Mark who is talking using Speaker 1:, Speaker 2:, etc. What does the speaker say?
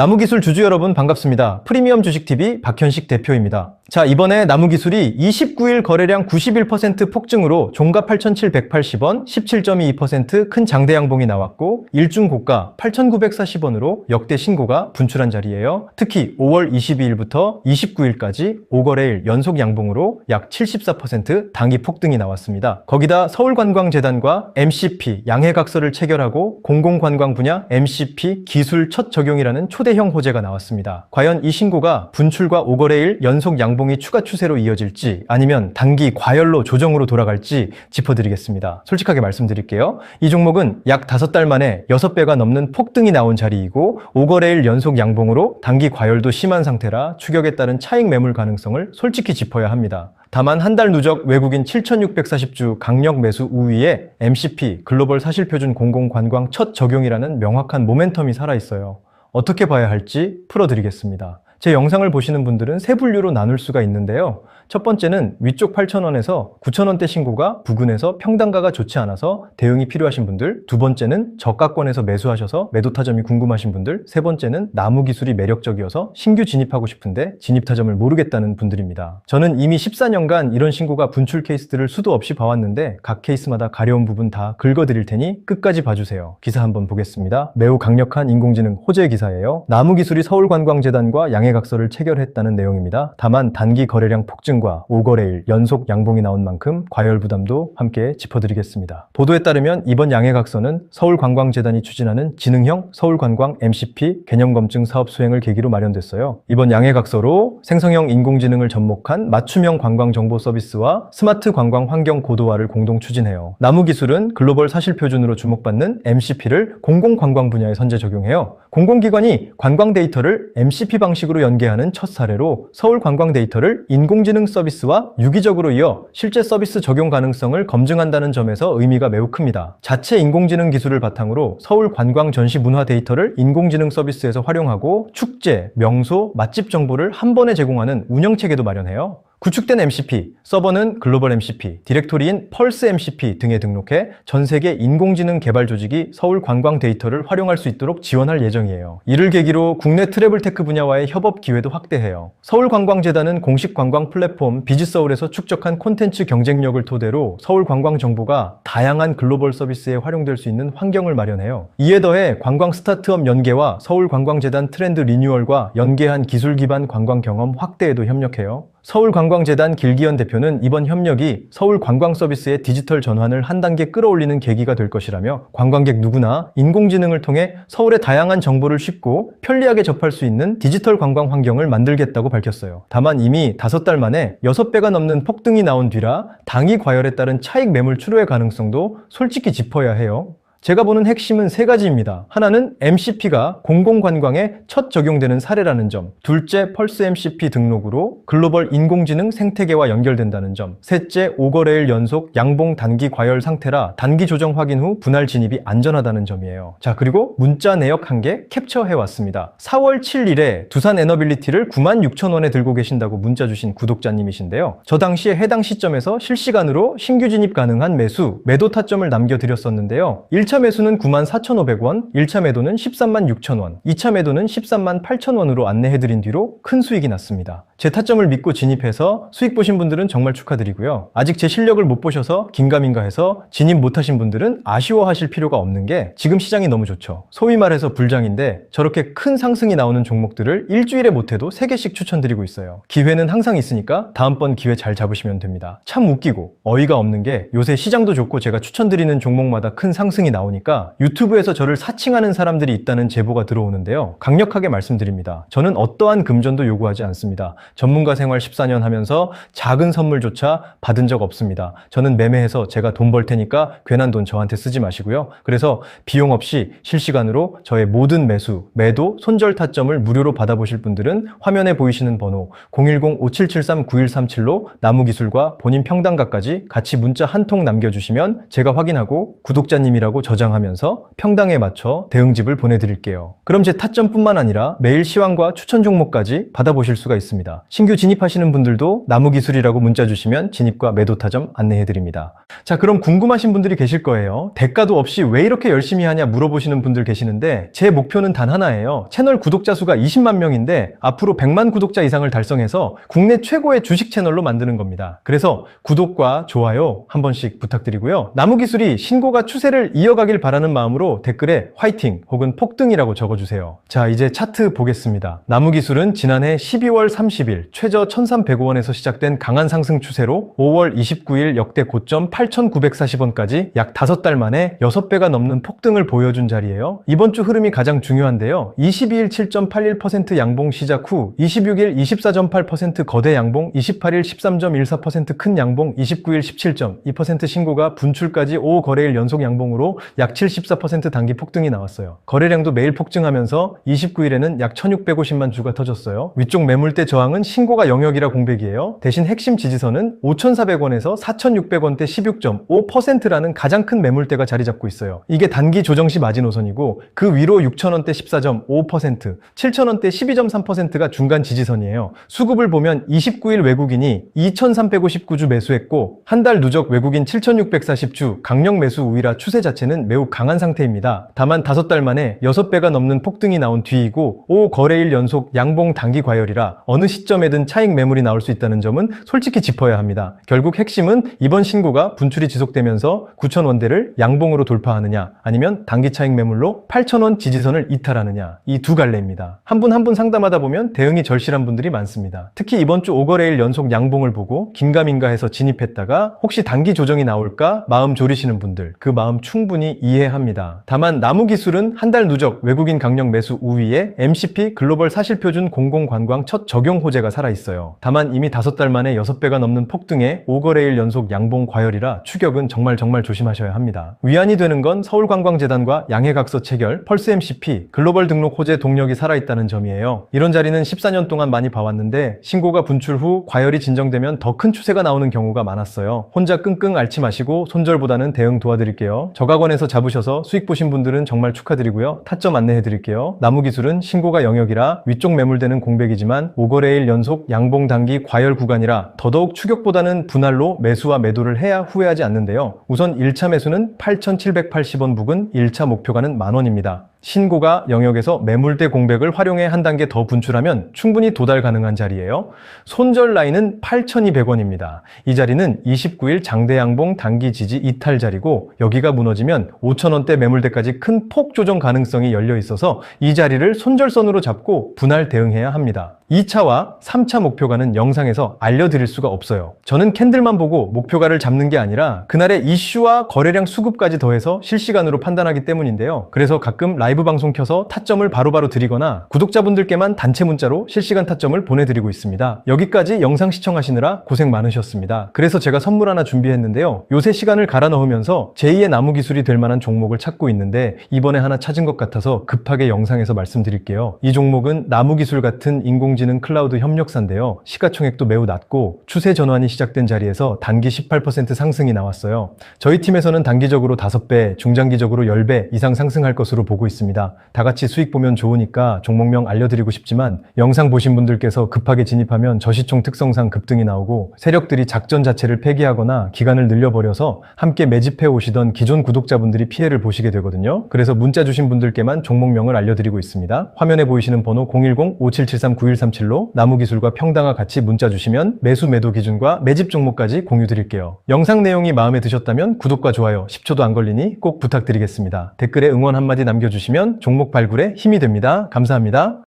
Speaker 1: 나무기술 주주 여러분 반갑습니다. 프리미엄 주식TV 박현식 대표입니다. 자, 이번에 나무기술이 29일 거래량 91% 폭증으로 종가 8,780원, 17.22% 큰 장대 양봉이 나왔고 일중 고가 8,940원으로 역대 신고가 분출한 자리예요. 특히 5월 22일부터 29일까지 5거래일 연속 양봉으로 약 74% 단기 폭등이 나왔습니다. 거기다 서울관광재단과 MCP 양해각서를 체결하고 공공관광 분야 MCP 기술 첫 적용이라는 초대형 호재가 나왔습니다. 과연 이 신고가 분출과 5거래일 연속 양봉이 추가 추세로 이어질지 아니면 단기 과열로 조정으로 돌아갈지 짚어드리겠습니다. 솔직하게 말씀드릴게요. 이 종목은 약 5달 만에 6배가 넘는 폭등이 나온 자리이고 5거래일 연속 양봉으로 단기 과열도 심한 상태라 추격에 따른 차익 매물 가능성을 솔직히 짚어야 합니다. 다만 한 달 누적 외국인 7,640주 강력 매수 우위에 MCP 글로벌 사실표준 공공관광 첫 적용이라는 명확한 모멘텀이 살아있어요. 어떻게 봐야 할지 풀어드리겠습니다. 제 영상을 보시는 분들은 세 분류로 나눌 수가 있는데요. 첫 번째는 위쪽 8,000원에서 9,000원대 신고가 부근에서 평단가가 좋지 않아서 대응이 필요하신 분들, 두 번째는 저가권에서 매수하셔서 매도 타점이 궁금하신 분들, 세 번째는 나무 기술이 매력적이어서 신규 진입하고 싶은데 진입 타점을 모르겠다는 분들입니다. 저는 이미 14년간 이런 신고가 분출 케이스들을 수도 없이 봐왔는데 각 케이스마다 가려운 부분 다 긁어드릴 테니 끝까지 봐주세요. 기사 한번 보겠습니다. 매우 강력한 인공지능 호재 기사예요. 나무 기술이 서울관광재단과 양해각서를 체결했다는 내용입니다. 다만 단기 거래량 폭증 과 5거래일 연속 양봉이 나온 만큼 과열 부담도 함께 짚어드리겠습니다. 보도에 따르면 이번 양해각서는 서울관광재단이 추진하는 지능형 서울관광 MCP 개념검증 사업 수행을 계기로 마련됐어요. 이번 양해각서로 생성형 인공지능을 접목한 맞춤형 관광 정보 서비스와 스마트 관광 환경 고도화를 공동 추진해요. 나무기술은 글로벌 사실표준으로 주목받는 MCP를 공공관광 분야에 선제 적용해요. 공공기관이 관광 데이터를 MCP 방식으로 연계하는 첫 사례로 서울관광 데이터를 인공지능 서비스와 유기적으로 이어 실제 서비스 적용 가능성을 검증한다는 점에서 의미가 매우 큽니다. 자체 인공지능 기술을 바탕으로 서울 관광 전시 문화 데이터를 인공지능 서비스에서 활용하고 축제, 명소, 맛집 정보를 한 번에 제공하는 운영체계도 마련해요. 구축된 MCP, 서버는 글로벌 MCP, 디렉토리인 펄스 MCP 등에 등록해 전 세계 인공지능 개발 조직이 서울 관광 데이터를 활용할 수 있도록 지원할 예정이에요. 이를 계기로 국내 트래블테크 분야와의 협업 기회도 확대해요. 서울관광재단은 공식 관광 플랫폼 비즈서울에서 축적한 콘텐츠 경쟁력을 토대로 서울 관광 정보가 다양한 글로벌 서비스에 활용될 수 있는 환경을 마련해요. 이에 더해 관광 스타트업 연계와 서울관광재단 트렌드 리뉴얼과 연계한 기술 기반 관광 경험 확대에도 협력해요. 서울관광재단 길기현 대표는 이번 협력이 서울 관광 서비스의 디지털 전환을 한 단계 끌어올리는 계기가 될 것이라며 관광객 누구나 인공지능을 통해 서울의 다양한 정보를 쉽고 편리하게 접할 수 있는 디지털 관광 환경을 만들겠다고 밝혔어요. 다만 이미 5달 만에 6배가 넘는 폭등이 나온 뒤라 당이 과열에 따른 차익 매물 출회 가능성도 솔직히 짚어야 해요. 제가 보는 핵심은 3가지입니다. 하나는 MCP가 공공관광에 첫 적용되는 사례라는 점, 둘째 펄스 MCP 등록으로 글로벌 인공지능 생태계와 연결된다는 점, 셋째 5거래일 연속 양봉 단기 과열 상태라 단기 조정 확인 후 분할 진입이 안전하다는 점이에요. 자, 그리고 문자 내역 1개 캡처해왔습니다. 4월 7일에 두산 에너빌리티를 96,000원에 들고 계신다고 문자 주신 구독자님이신데요. 저 당시에 해당 시점에서 실시간으로 신규 진입 가능한 매도 타점을 남겨드렸었는데요. 1차 매수는 94,500원, 1차 매도는 136,000원, 2차 매도는 138,000원으로 안내해드린 뒤로 큰 수익이 났습니다. 제 타점을 믿고 진입해서 수익 보신 분들은 정말 축하드리고요. 아직 제 실력을 못 보셔서 긴가민가 해서 진입 못하신 분들은 아쉬워하실 필요가 없는 게 지금 시장이 너무 좋죠. 소위 말해서 불장인데 저렇게 큰 상승이 나오는 종목들을 일주일에 못해도 3개씩 추천드리고 있어요. 기회는 항상 있으니까 다음번 기회 잘 잡으시면 됩니다. 참 웃기고 어이가 없는 게 요새 시장도 좋고 제가 추천드리는 종목마다 큰 상승이 나오니까 유튜브에서 저를 사칭하는 사람들이 있다는 제보가 들어오는데요. 강력하게 말씀드립니다. 저는 어떠한 금전도 요구하지 않습니다. 전문가 생활 14년 하면서 작은 선물조차 받은 적 없습니다. 저는 매매해서 제가 돈 벌 테니까 괜한 돈 저한테 쓰지 마시고요. 그래서 비용 없이 실시간으로 저의 모든 매수, 매도, 손절 타점을 무료로 받아보실 분들은 화면에 보이시는 번호 010-5773-9137로 나무기술과 본인 평단가까지 같이 문자 한 통 남겨주시면 제가 확인하고 구독자님이라고 저장하면서 평당에 맞춰 대응집을 보내드릴게요. 그럼 제 타점뿐만 아니라 매일 시황과 추천 종목까지 받아보실 수가 있습니다. 신규 진입하시는 분들도 나무기술이라고 문자 주시면 진입과 매도 타점 안내해드립니다. 자, 그럼 궁금하신 분들이 계실 거예요. 대가도 없이 왜 이렇게 열심히 하냐 물어보시는 분들 계시는데 제 목표는 단 하나예요. 채널 구독자 수가 20만 명인데 앞으로 100만 구독자 이상을 달성해서 국내 최고의 주식 채널로 만드는 겁니다. 그래서 구독과 좋아요 한 번씩 부탁드리고요. 나무기술이 신고가 추세를 이어가길 바라는 마음으로 댓글에 화이팅 혹은 폭등이라고 적어주세요. 자, 이제 차트 보겠습니다. 나무기술은 지난해 12월 30일 최저 1,300원에서 시작된 강한 상승 추세로 5월 29일 역대 고점 8,940원까지 약 5달 만에 6배가 넘는 폭등을 보여준 자리예요. 이번 주 흐름이 가장 중요한데요. 22일 7.81% 양봉 시작 후 26일 24.8% 거대 양봉, 28일 13.14% 큰 양봉, 29일 17.2% 신고가 분출까지 5거래일 연속 양봉으로 약 74% 단기 폭등이 나왔어요. 거래량도 매일 폭증하면서 29일에는 약 1,650만 주가 터졌어요. 위쪽 매물대 저항은 신고가 영역이라 공백이에요. 대신 핵심 지지선은 5,400원에서 4,600원대 16.5%라는 가장 큰 매물대가 자리 잡고 있어요. 이게 단기 조정시 마지노선이고 그 위로 6,000원대 14.5%, 7,000원대 12.3%가 중간 지지선이에요. 수급을 보면 29일 외국인이 2,359주 매수했고 한 달 누적 외국인 7,640주 강력 매수 우위라 추세 자체는 매우 강한 상태입니다. 다만 5달 만에 6배가 넘는 폭등이 나온 뒤이고 5거래일 연속 양봉 단기 과열이라 어느 시점에든 차익 매물이 나올 수 있다는 점은 솔직히 짚어야 합니다. 결국 핵심은 이번 신고가 분출이 지속되면서 9,000원대를 양봉으로 돌파하느냐 아니면 단기 차익 매물로 8,000원 지지선을 이탈하느냐, 이 두 갈래입니다. 한 분 한 분 상담하다 보면 대응이 절실한 분들이 많습니다. 특히 이번 주 5거래일 연속 양봉을 보고 긴가민가 해서 진입했다가 혹시 단기 조정이 나올까 마음 졸이시는 분들, 그 마음 충분히 이해합니다. 다만 나무기술은 한 달 누적 외국인 강력 매수 우위에 MCP 글로벌 사실표준 공공관광 첫 적용 호재가 살아있어요. 다만 이미 5달 만에 6배가 넘는 폭등에 5거래일 연속 양봉 과열이라 추격은 정말 조심하셔야 합니다. 위안이 되는 건 서울관광재단과 양해각서 체결, 펄스 MCP, 글로벌 등록 호재 동력이 살아있다는 점이에요. 이런 자리는 14년 동안 많이 봐왔는데 신고가 분출 후 과열이 진정되면 더 큰 추세가 나오는 경우가 많았어요. 혼자 끙끙 앓지 마시고 손절보다는 대응 도와드릴게요. 저가권에서 잡으셔서 수익 보신 분들은 정말 축하드리고요. 타점 안내해드릴게요. 나무기술은 신고가 영역이라 위쪽 매물대는 공백이지만 5거래일 연속 양봉 단기 과열 구간이라 더더욱 추격보다는 분할로 매수와 매도를 해야 후회하지 않는데요. 우선 1차 매수는 8,780원 부근 1차 목표가는 만원입니다. 신고가 영역에서 매물대 공백을 활용해 한 단계 더 분출하면 충분히 도달 가능한 자리예요. 손절 라인은 8,200원입니다. 이 자리는 29일 장대 양봉 단기 지지 이탈 자리고 여기가 무너지면 5,000원대 매물대까지 큰 폭 조정 가능성이 열려 있어서 이 자리를 손절선으로 잡고 분할 대응해야 합니다. 2차와 3차 목표가는 영상에서 알려드릴 수가 없어요. 저는 캔들만 보고 목표가를 잡는 게 아니라 그날의 이슈와 거래량 수급까지 더해서 실시간으로 판단하기 때문인데요. 그래서 가끔 라이브 방송 켜서 타점을 바로바로 드리거나 구독자분들께만 단체 문자로 실시간 타점을 보내드리고 있습니다. 여기까지 영상 시청하시느라 고생 많으셨습니다. 그래서 제가 선물 하나 준비했는데요. 요새 시간을 갈아 넣으면서 제2의 나무기술이 될 만한 종목을 찾고 있는데 이번에 하나 찾은 것 같아서 급하게 영상에서 말씀드릴게요. 이 종목은 나무기술 같은 인공지능 클라우드 협력사인데요. 시가총액도 매우 낮고 추세 전환이 시작된 자리에서 단기 18% 상승이 나왔어요. 저희 팀에서는 단기적으로 5배, 중장기적으로 10배 이상 상승할 것으로 보고 있습니다. 다 같이 수익 보면 좋으니까 종목명 알려드리고 싶지만 영상 보신 분들께서 급하게 진입하면 저시총 특성상 급등이 나오고 세력들이 작전 자체를 폐기하거나 기간을 늘려버려서 함께 매집해 오시던 기존 구독자분들이 피해를 보시게 되거든요. 그래서 문자 주신 분들께만 종목명을 알려드리고 있습니다. 화면에 보이시는 번호 010-5773-9137로 나무기술과 평당과 같이 문자 주시면 매수 매도 기준과 매집 종목까지 공유 드릴게요. 영상 내용이 마음에 드셨다면 구독과 좋아요 10초도 안 걸리니 꼭 부탁드리겠습니다. 댓글에 응원 한마디 남겨주시면 종목 발굴에 힘이 됩니다. 감사합니다.